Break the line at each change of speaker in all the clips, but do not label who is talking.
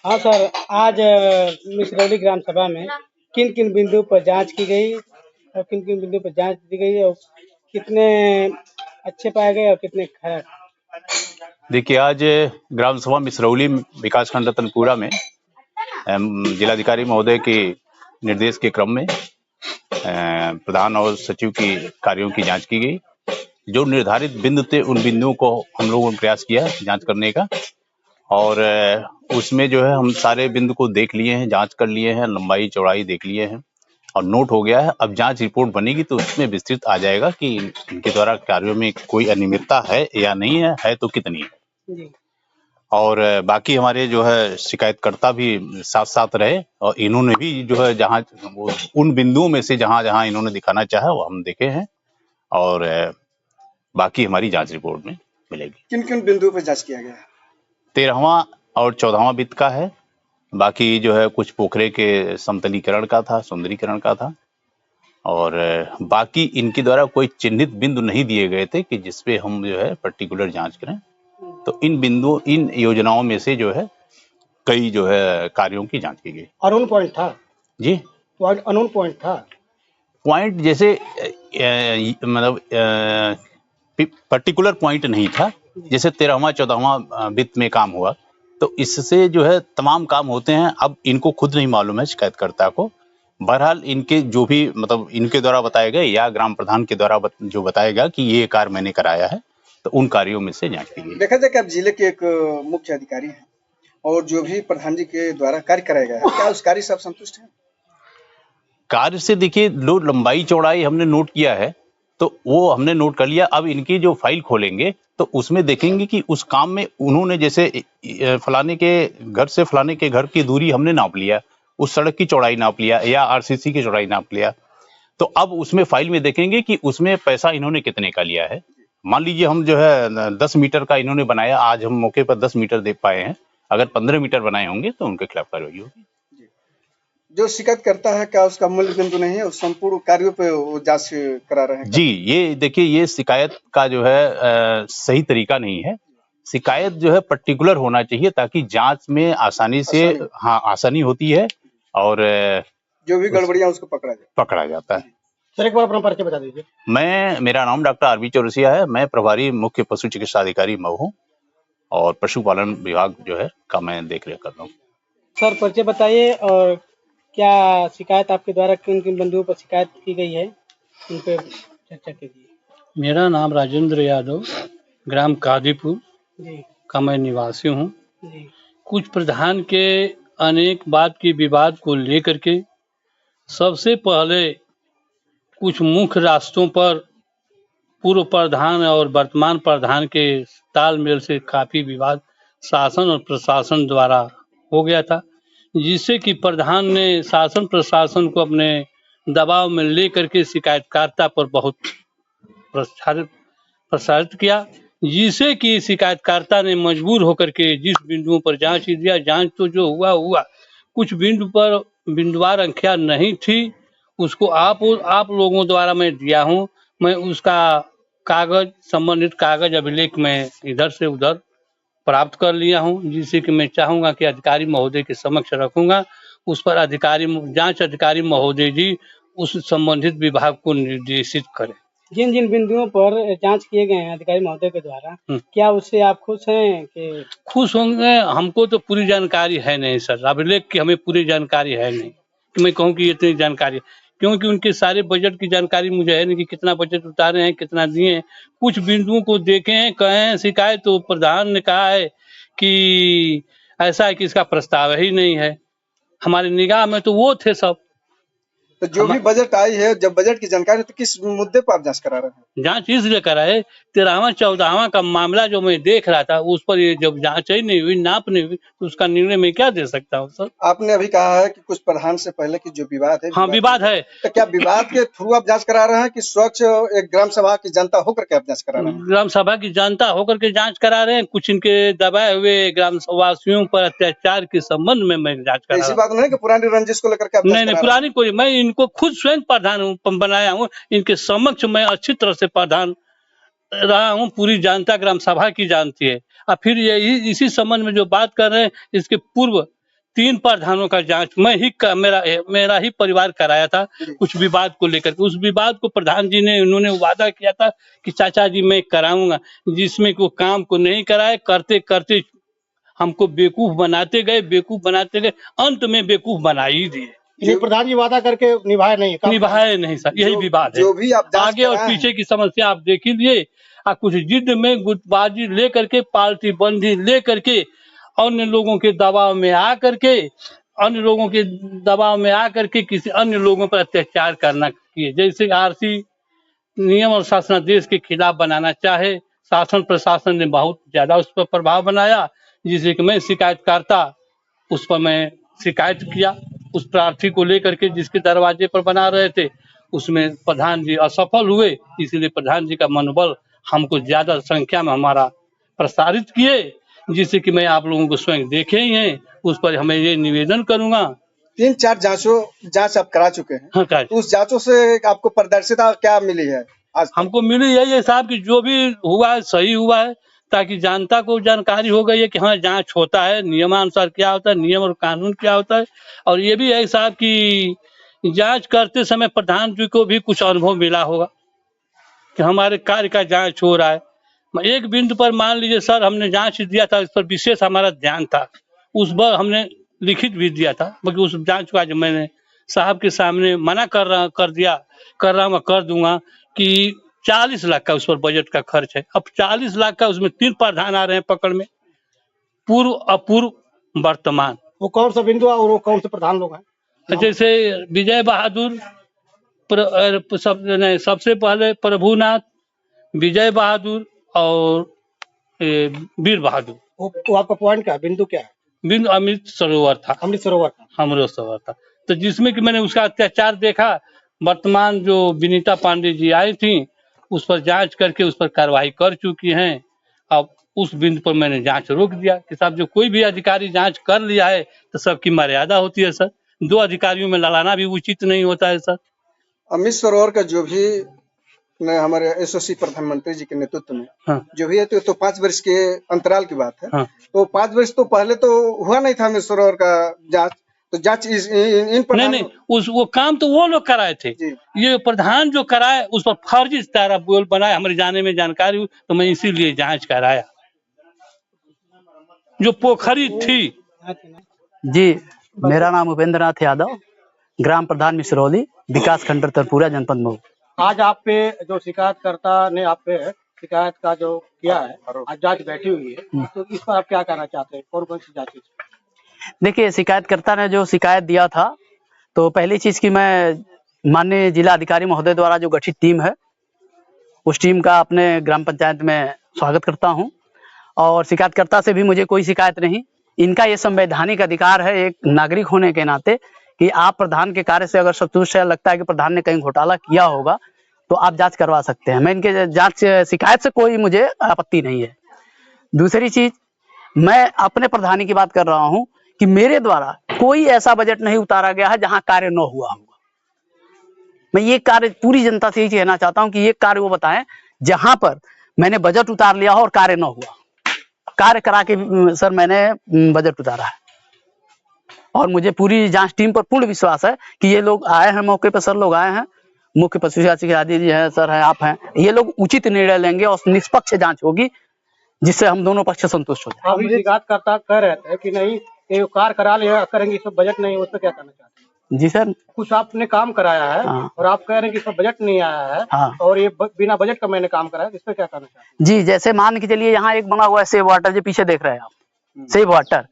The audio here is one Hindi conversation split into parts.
हाँ सर, आज मिसरौली ग्राम सभा में किन किन बिंदु पर जांच की गई और किन किन बिंदु पर जांच दी गई और कितने अच्छे पाए गए और कितने खराब।
देखिए, आज ग्राम सभा मिसरौली विकासखंड रतनपुरा में जिलाधिकारी महोदय के निर्देश के क्रम में प्रधान और सचिव की कार्यों की जांच की गई। जो निर्धारित बिंदु थे उन बिंदुओं को हम लोगों ने प्रयास किया जांच करने का, और उसमें जो है हम सारे बिंदु को देख लिए हैं, जांच कर लिए हैं, लंबाई चौड़ाई देख लिए हैं और नोट हो गया है। अब जांच रिपोर्ट बनेगी तो उसमें विस्तृत आ जाएगा कि इनके द्वारा कार्यों में कोई अनियमितता है या नहीं है तो कितनी है। और बाकी हमारे जो है शिकायतकर्ता भी साथ साथ रहे और इन्होंने भी जो है जहां उन बिंदुओं में से जहां इन्होंने दिखाना चाहा वो हम देखे हैं और बाकी हमारी जांच रिपोर्ट में मिलेगी।
किन किन बिंदुओं पर जांच किया गया?
13वां और 14वां वित्त का है। बाकी जो है कुछ पोखरे के समतलीकरण का था, सुंदरीकरण का था, और बाकी इनके द्वारा कोई चिन्हित बिंदु नहीं दिए गए थे कि जिसपे हम जो है पर्टिकुलर जांच करें। तो इन योजनाओं में से जो है कई जो है कार्यों की जांच की गई।
अननोन पॉइंट था
जी,
अननोन पॉइंट था।
पॉइंट जैसे मतलब पर्टिकुलर पॉइंट नहीं था। जैसे 13वां 14वां वित्त में काम हुआ तो इससे जो है तमाम काम होते हैं। अब इनको खुद नहीं मालूम है शिकायतकर्ता को। बहरहाल इनके जो भी मतलब इनके द्वारा बताए गए या ग्राम प्रधान के द्वारा जो बताएगा कि ये कार्य मैंने कराया है, तो उन कार्यों में से जांच की गई।
देखा जाए कि आप जिले के एक मुख्य अधिकारी हैं और जो भी प्रधान जी के द्वारा कार्य कराया गया है, क्या उस कार्य से आप संतुष्ट हैं?
कार्य से देखिए, लो लंबाई चौड़ाई हमने नोट किया है तो वो हमने नोट कर लिया। अब इनकी जो फाइल खोलेंगे तो उसमें देखेंगे कि उस काम में उन्होंने जैसे फलाने के घर से फलाने के घर की दूरी हमने नाप लिया, उस सड़क की चौड़ाई नाप लिया या आरसीसी की चौड़ाई नाप लिया। तो अब उसमें फाइल में देखेंगे कि उसमें पैसा इन्होंने कितने का लिया है। मान लीजिए हम जो है 10 मीटर का इन्होंने बनाया, आज हम मौके पर 10 मीटर दे पाए हैं, अगर 15 मीटर बनाए होंगे तो उनके खिलाफ कार्रवाई होगी।
जो शिकायत करता है क्या उसका मूल बिंदु नहीं है, उस संपूर्ण कार्यों पे वो जांच करा रहे हैं?
जी, ये देखिए, ये शिकायत का जो है सही तरीका नहीं है। शिकायत जो है पर्टिकुलर होना चाहिए ताकि जांच में आसानी आसानी होती है और
जो भी गड़बड़ियां उसको
पकड़ा जाता है।
सर, एक बार अपना परिचय बता दीजिए।
मेरा नाम डॉक्टर आरबी चौरसिया है। मैं प्रभारी मुख्य पशु चिकित्सा अधिकारी मऊ हूँ और पशुपालन विभाग जो है का मैं देख रेख कर रहा हूँ।
सर, परिचय बताइए और क्या शिकायत आपके द्वारा किन किन बिंदुओं पर शिकायत की गई है, उन पे चर्चा कीजिए।
मेरा नाम राजेंद्र यादव, ग्राम कादीपुर
जी
का मैं निवासी हूँ।
जी
कुछ प्रधान के अनेक बात की विवाद को लेकर के सबसे पहले कुछ मुख्य रास्तों पर पूर्व प्रधान और वर्तमान प्रधान के तालमेल से काफी विवाद शासन और प्रशासन द्वारा हो गया था, जिससे कि प्रधान ने शासन प्रशासन को अपने दबाव में लेकर के शिकायतकर्ता पर बहुत प्रसारित किया, जिससे कि शिकायतकर्ता ने मजबूर होकर के जिस बिंदुओं पर जांच दिया, जांच तो जो हुआ कुछ बिंदु पर बिंदुवार अंख्या नहीं थी, उसको आप लोगों द्वारा मैं दिया हूं। मैं उसका कागज, संबंधित कागज अभिलेख में इधर से उधर प्राप्त कर लिया हूं, जिससे कि मैं चाहूंगा कि अधिकारी महोदय के समक्ष रखूंगा। उस पर जांच अधिकारी महोदय जी उस संबंधित विभाग को निर्देशित करें।
जिन जिन बिंदुओं पर जांच किए गए हैं अधिकारी महोदय के द्वारा, क्या उससे आप खुश हैं? कि
खुश होंगे? हमको तो पूरी जानकारी है नहीं सर, अभिलेख की हमें पूरी जानकारी है नहीं कि मैं कहूँ कि इतनी जानकारी, क्योंकि उनके सारे बजट की जानकारी मुझे है नहीं कि कितना बजट उतारे हैं, कितना दिए हैं। कुछ बिंदुओं को देखे हैं, कहे हैं शिकायत, तो प्रधान ने कहा है कि ऐसा है कि इसका प्रस्ताव ही नहीं है। हमारी निगाह में तो वो थे सब।
तो जो भी बजट आई है, जब बजट की जानकारी, तो किस मुद्दे पर आप जांच करा रहे हैं?
जांच इसलिए कराए, 13वां 14वां का मामला जो मैं देख रहा था उस पर ये जब जांच ही नहीं हुई, नाप नहीं हुई, तो उसका निर्णय मैं क्या दे सकता हूँ सर?
आपने अभी कहा है कि कुछ प्रधान से पहले की जो विवाद है,
हाँ विवाद है।
तो क्या विवाद के थ्रू आप जांच करा रहे हैं कि स्वच्छ एक ग्राम सभा की जनता होकर के आप जांच करा रहे हैं?
ग्राम सभा की जनता होकर के जांच करा रहे हैं। कुछ इनके दबाए हुए ग्राम वासियों पर अत्याचार के संबंध में मैं जांच करा रहा हूँ।
ऐसी बात नहीं कि पुरानी रंजिश को लेकर के
नहीं, पुरानी कोई, मैं इनको खुद स्वयं प्रधान बनाया हूँ, इनके समक्ष मैं अच्छी तरह से प्रधान रहा हूँ, पूरी जनता ग्राम सभा की जानती है। और फिर ये इसी संबंध में जो बात कर रहे हैं, इसके पूर्व 3 प्रधानों का जांच मैं ही मेरा ही परिवार कराया था, कुछ विवाद को लेकर के। उस विवाद को प्रधान जी ने उन्होंने वादा किया था कि चाचा जी मैं कराऊंगा, जिसमें को काम को नहीं कराए, करते करते हमको बेवकूफ बनाते गए, अंत में बेवकूफ बना ही दिए।
ये प्रधान जी वादा करके निभाए नहीं
सर, यही विवाद है।
जो भी आप
आगे और पीछे की समस्या आप देख ही लिए। कुछ जिद में गुटबाजी ले करके, पार्टी बंदी ले करके, अन्य लोगों के दबाव में आ करके किसी अन्य लोगों पर अत्याचार करना किए। जैसे आरसी नियम और शासनादेश के खिलाफ बनाना चाहे, शासन प्रशासन ने बहुत ज्यादा उस पर प्रभाव बनाया, जिसे कि मैं शिकायतकर्ता, उस पर मैं शिकायत किया। उस प्रार्थी को लेकर के जिसके दरवाजे पर बना रहे थे, उसमें प्रधान जी असफल हुए, इसलिए प्रधान जी का मनोबल हमको ज्यादा संख्या में हमारा प्रसारित किए, जिससे कि मैं आप लोगों को स्वयं देखे ही हैं। उस पर हमें ये निवेदन करूंगा।
3-4 जांच आप करा चुके हैं,
हाँ,
उस जांचों से आपको पारदर्शिता क्या मिली है? आज
हमको मिली यही है साहब कि जो भी हुआ है सही हुआ है, ताकि जनता को जानकारी हो गई है कि हाँ जांच होता है, नियमानुसार क्या होता है, नियम और कानून क्या होता है। और ये भी है साहब कि जांच करते समय प्रधान जी को भी कुछ अनुभव मिला होगा कि हमारे कार्य का जांच हो रहा है। एक बिंदु पर मान लीजिए सर, हमने जांच दिया था, इस पर विशेष हमारा ध्यान था, उस पर हमने लिखित भी दिया था, बाकी उस जांच का जो मैंने साहब के सामने मना कर दूंगा कि 40 लाख का उस पर बजट का खर्च है। अब 40 लाख का, उसमें 3 प्रधान आ रहे हैं पकड़ में, पूर्व, अपूर्व, वर्तमान।
वो कौन सा बिंदु और वो कौन से प्रधान लोग हैं?
जैसे विजय बहादुर, सबसे पहले प्रभुनाथ, विजय बहादुर और वीर बहादुर।
वो आपका पॉइंट क्या है, बिंदु क्या है?
बिंदु अमृत सरोवर था, तो जिसमें कि मैंने उसका अत्याचार देखा। वर्तमान जो विनीता पांडे जी आई थी, उस पर जांच करके उस पर कार्रवाई कर चुकी हैं। अब उस बिंदु पर मैंने जांच रोक दिया कि साहब जो कोई भी अधिकारी जांच कर लिया है तो सबकी मर्यादा होती है सर, 2 अधिकारियों में लड़ाना भी उचित नहीं होता है सर।
अमृत सरोवर का जो भी हमारे एसओसी प्रधानमंत्री जी के नेतृत्व में जो भी है तो 5 वर्ष के अंतराल की बात है। तो 5 वर्ष तो पहले तो हुआ नहीं था अमृत सरोवर का जांच, तो जांच इन पर
नहीं, वो काम तो वो लोग कराए थे। ये प्रधान जो कराए उस पर फर्जी तारा बोल बनाए, हमारे जाने में जानकारी हुई, तो मैं इसीलिए जांच कराया। जो पोखरी थी।
जी, मेरा नाम उपेंद्र नाथ यादव, ग्राम प्रधान मिसरौली, विकास खंड तरपुरा, जनपद मऊ।
आज आप पे जो शिकायतकर्ता ने आप पे शिकायत का जो किया है, आज जांच बैठी हुई है, तो इस पर आप क्या कहना चाहते हैं? कौन सी जांच?
देखिए, शिकायतकर्ता ने जो शिकायत दिया था, तो पहली चीज की मैं माननीय जिला अधिकारी महोदय द्वारा जो गठित टीम है, उस टीम का अपने ग्राम पंचायत में स्वागत करता हूं। और शिकायतकर्ता से भी मुझे कोई शिकायत नहीं। इनका ये संवैधानिक अधिकार है एक नागरिक होने के नाते कि आप प्रधान के कार्य से अगर संतुष्ट है, लगता है कि प्रधान ने कहीं घोटाला किया होगा, तो आप जांच करवा सकते हैं। मैं इनके जांच शिकायत से कोई मुझे आपत्ति नहीं है। दूसरी चीज, मैं अपने प्रधानी की बात कर रहा हूं कि मेरे द्वारा कोई ऐसा बजट नहीं उतारा गया है जहां कार्य न हुआ होगा। मैं ये कार्य पूरी जनता से यही कहना चाहता हूं कि ये कार्य वो बताएं जहां पर मैंने बजट उतार लिया हो और कार्य न हुआ। कार्य करा के सर मैंने बजट उतारा है, और मुझे पूरी जांच टीम पर पूर्ण विश्वास है कि ये लोग आए हैं मौके पर, सर लोग आए हैं, मुख्य पशु शासी आदि जी हैं, सर हैं, आप हैं, ये लोग उचित निर्णय लेंगे और निष्पक्ष जांच होगी, जिससे हम दोनों पक्ष संतुष्ट हो जाए।
अभी शिकायतकर्ता कह रहे थे कि नहीं ये कार्य करा लिया करेंगे, इस पर बजट नहीं, उस पर क्या करना चाहते हैं?
जी सर,
कुछ आपने काम कराया है। हाँ। और आप कह रहे हैं कि इस पर बजट नहीं आया है। हाँ। और ये बिना बजट का मैंने काम कराया, इस पर क्या करना चाहते हैं?
जी, जैसे मान के चलिए यहाँ एक बना हुआ है सेव वाटर, जो पीछे देख रहे हैं आप, सेव वाटर,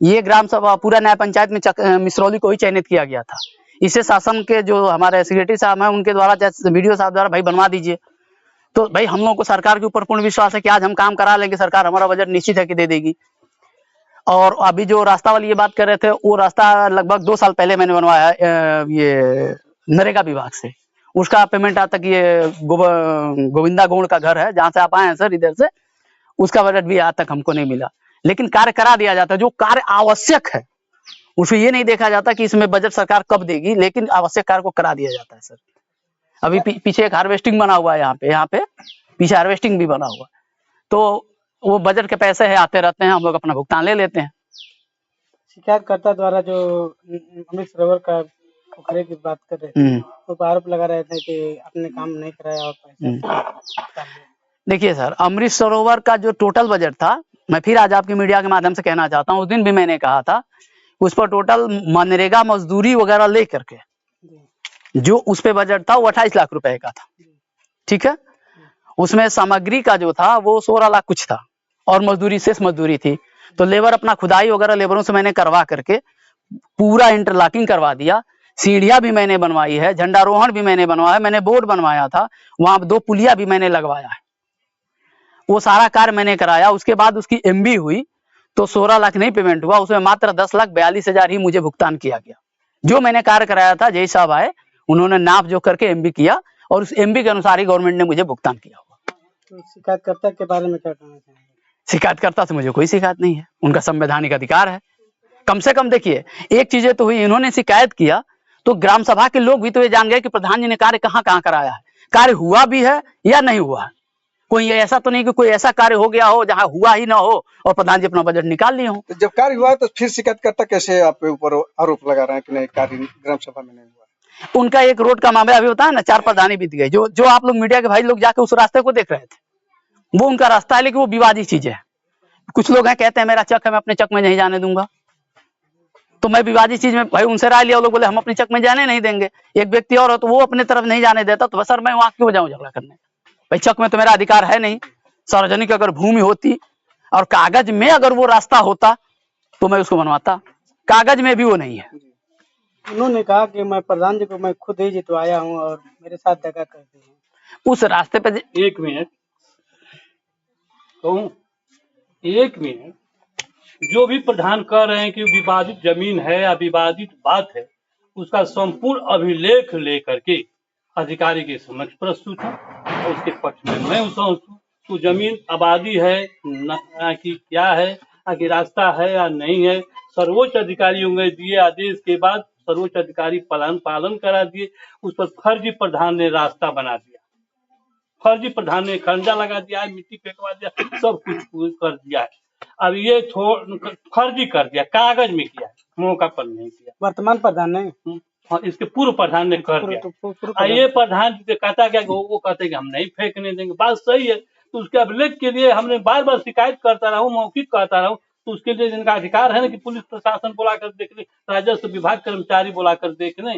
ये ग्राम सभा पूरा न्याय पंचायत में मिसरौली को ही चयनित किया गया था। इसे शासन के जो हमारे सेक्रेटरी साहब हैं उनके द्वारा, वीडियो साहब द्वारा भाई बनवा दीजिए। तो भाई हम लोगों को सरकार के ऊपर पूर्ण विश्वास है कि आज हम काम करा लेंगे, सरकार हमारा बजट निश्चित है कि दे देगी। और अभी जो रास्ता वाली ये बात कर रहे थे, वो रास्ता लगभग 2 साल पहले मैंने बनवाया ये नरेगा विभाग से। उसका पेमेंट आता कि ये गोविंदा गोड़ का घर है जहाँ से आप आए हैं सर, इधर से, उसका बजट भी आज तक हमको नहीं मिला। लेकिन कार्य करा दिया जाता है, जो कार्य आवश्यक है उसमें ये नहीं देखा जाता कि इसमें बजट सरकार कब देगी, लेकिन आवश्यक कार्य को करा दिया जाता है सर। अभी पीछे एक हार्वेस्टिंग बना हुआ है, यहाँ पे पीछे हार्वेस्टिंग भी बना हुआ है, तो वो बजट के पैसे है, आते रहते हैं, हम लोग अपना भुगतान ले लेते हैं।
शिकायतकर्ता द्वारा जो अमृत सरोवर का पोखरे की बात कर रहे थे, तो आरोप लगा रहे थे कि आपने काम नहीं कराया और पैसा।
देखिए सर, अमृत सरोवर का जो टोटल बजट था, मैं फिर आज आपकी मीडिया के माध्यम से कहना चाहता हूँ, उस दिन भी मैंने कहा था, उस पर टोटल मनरेगा मजदूरी वगैरह ले करके जो उस पे बजट था वो 28 लाख रुपए का था। ठीक है, उसमें सामग्री का जो था वो 16 लाख कुछ था और मजदूरी शेष मजदूरी थी। तो लेबर अपना खुदाई वगैरह लेबरों से मैंने करवा करके पूरा इंटरलॉकिंग करवा दिया। सीढ़ियां भी मैंने बनवाई है, झंडारोहण भी मैंने बनवाया है, मैंने बोर्ड बनवाया था, वहां 2 पुलिया भी मैंने लगवाया है। वो सारा कार्य मैंने कराया। उसके बाद उसकी एमबी हुई तो 16 लाख नहीं पेमेंट हुआ, उसमें मात्र 10,42,000 ही मुझे भुगतान किया गया। जो मैंने कार्य कराया था, जय साहब आए, उन्होंने नाप जो करके एमबी किया और उस एमबी के अनुसार ही गवर्नमेंट ने मुझे भुगतान किया हुआ।
तो शिकायतकर्ता के बारे में क्या कहना चाहेंगे?
शिकायतकर्ता से मुझे कोई शिकायत नहीं है, उनका संवैधानिक अधिकार है। कम से कम देखिए, एक चीजें तो हुई, इन्होंने शिकायत किया तो ग्राम सभा के लोग भी तो ये जान गए कि प्रधान जी ने कार्य कहाँ कहाँ कराया है, कार्य हुआ भी है या नहीं हुआ है। कोई ऐसा तो नहीं कि कोई ऐसा कार्य हो गया हो जहां हुआ ही ना हो और प्रधान जी अपना बजट निकाल लिए हो।
तो जब कार्य हुआ तो फिर शिकायतकर्ता कैसे आपके ऊपर आरोप लगा रहे हैं कि नहीं कार्य ग्राम सभा में नहीं हुआ?
उनका एक रोड का मामला अभी होता है ना, 4 प्रधानी बीत गए, जो आप लोग मीडिया के भाई लोग जाके उस रास्ते को देख रहे थे, वो उनका रास्ता है, लेकिन वो विवादित चीज है। कुछ लोग हैं कहते हैं मेरा चक है, मैं अपने चक में नहीं जाने दूंगा। तो मैं विवादित चीज में भाई उनसे राय लिया, वो लोग बोले हम अपने चक में जाने नहीं देंगे। एक व्यक्ति और हो तो वो अपने तरफ नहीं जाने देता, तो सर मैं वहां क्यों जाऊं झगड़ा करने? भाई चक में तो मेरा अधिकार है नहीं। सार्वजनिक अगर भूमि होती और कागज में अगर वो रास्ता होता तो मैं उसको बनवाता, कागज में भी वो नहीं है।
उन्होंने कहा कि मैं प्रधान जी को मैं खुद ही जितवाया हूँ और मेरे साथ दगा करते हैं।
उस रास्ते पे
एक मिनट कहूँ, एक मिनट, जो भी प्रधान कह रहे हैं कि विवादित जमीन है या विवादित बात है, उसका संपूर्ण अभिलेख लेकर के अधिकारी के समक्ष प्रस्तुत है और उसके पक्ष में मैं तो जमीन आबादी है ना कि क्या है, कि रास्ता है या नहीं है। सर्वोच्च अधिकारियों ने दिए आदेश के बाद सर्वोच्च अधिकारी पालन करा दिए, उस पर फर्जी प्रधान ने रास्ता बना दिया, फर्जी प्रधान ने खंडा लगा दिया है, मिट्टी फेंकवा दिया, सब कुछ कर दिया है। अब ये फर्जी कर दिया, कागज में किया, मौका पर नहीं किया।
वर्तमान प्रधान ने,
हाँ, इसके पूर्व प्रधान ने कर दिया। ये प्रधान जी कहता क्या, वो कहते कि हम नहीं फेंकने देंगे, बात सही है। तो उसके अभिलेख के लिए हमने बार बार शिकायत करता रहूं, मौखिक करता रहूं, तो उसके लिए जिनका अधिकार है ना कि पुलिस प्रशासन बुलाकर देख ले, राजस्व विभाग कर्मचारी बुलाकर देख ले,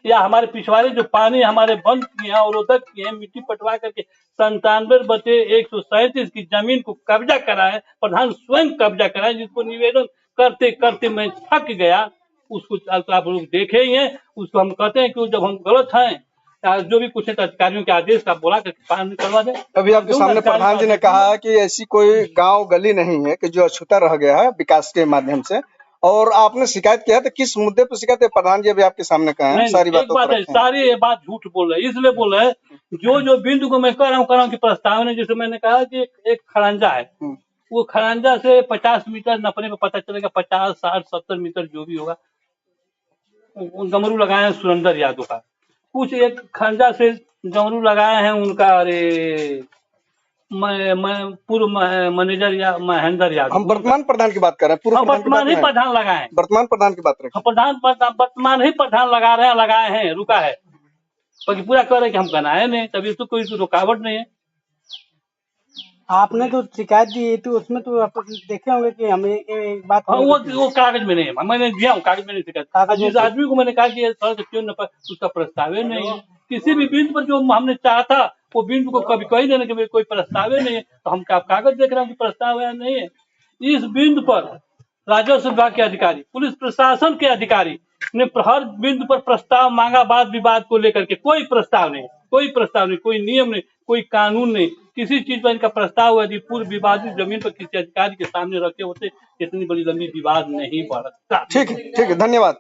या हमारे पिछवाड़े जो पानी हमारे बंद किए हैं, अवरोधक किए हैं, मिट्टी पटवा करके 97/137 की जमीन को कब्जा कराए, प्रधान स्वयं कब्जा कराए, जिसको निवेदन करते करते मैं थक गया। उसको आप लोग देखे ही हैं, उसको हम कहते हैं कि जब हम गलत हैं, जो भी कुछ अधिकारियों के आदेश का बोला करके पालन करवा दें।
अभी आपके सामने प्रधान जी ने कहा कि ऐसी कोई गांव गली नहीं है कि जो अछूता रह गया है विकास के माध्यम से, और आपने शिकायत किया तो किस मुद्दे पर शिकायत है? प्रधान जी अभी आपके सामने कहा है, सारी बात है,
सारी ये बात झूठ बोल रहे हैं, इसलिए बोल रहे हैं जो बिंदु को मैं कह रहा हूँ कि प्रस्तावना, जैसे मैंने कहा कि एक खड़ंजा है, वो खड़ंजा से 50 मीटर नपने में पता चलेगा, 50, 60, 70 मीटर जो भी होगा, गमरू लगाए हैं सुरेंद्र यादव का, कुछ एक खंजा से गमरू लगाए हैं उनका, अरे मैं पूर्व मैनेजर या महेंद्र यादव।
हम वर्तमान प्रधान की बात कर रहे हैं, पूर्व
वर्तमान ही प्रधान लगाए हैं,
वर्तमान प्रधान की बात रखें।
वर्तमान ही प्रधान लगाए हैं, रुका है, बाकी पूरा कह रहे हैं कि हम बनाए नहीं, तभी तो कोई रुकावट नहीं है।
आपने तो शिकायत दी तो उसमें तो आप देखे होंगे कि हमें एक बात,
वो कागज में नहीं है, मैंने दिया हूँ, कागज में नहीं शिकायत। जिस आदमी को मैंने कहा कि सड़क क्यों न, उसका प्रस्ताव नहीं है, किसी भी बिंदु पर जो हमने चाहा था वो बिंदु को कभी कही देने के कोई प्रस्ताव नहीं है, तो हम क्या कागज देख रहे हैं कि प्रस्ताव है नहीं है। इस बिंदु पर राजस्व विभाग के अधिकारी, पुलिस प्रशासन के अधिकारी ने हर बिंदु पर प्रस्ताव मांगा, वाद विवाद को लेकर के कोई प्रस्ताव नहीं, कोई नियम नहीं, कोई कानून नहीं, किसी चीज पर इनका प्रस्ताव यदि पूर्व विवादित जमीन पर किसी अधिकारी के सामने रखे होते, इतनी बड़ी लंबी विवाद नहीं बढ़ता।
ठीक है, धन्यवाद।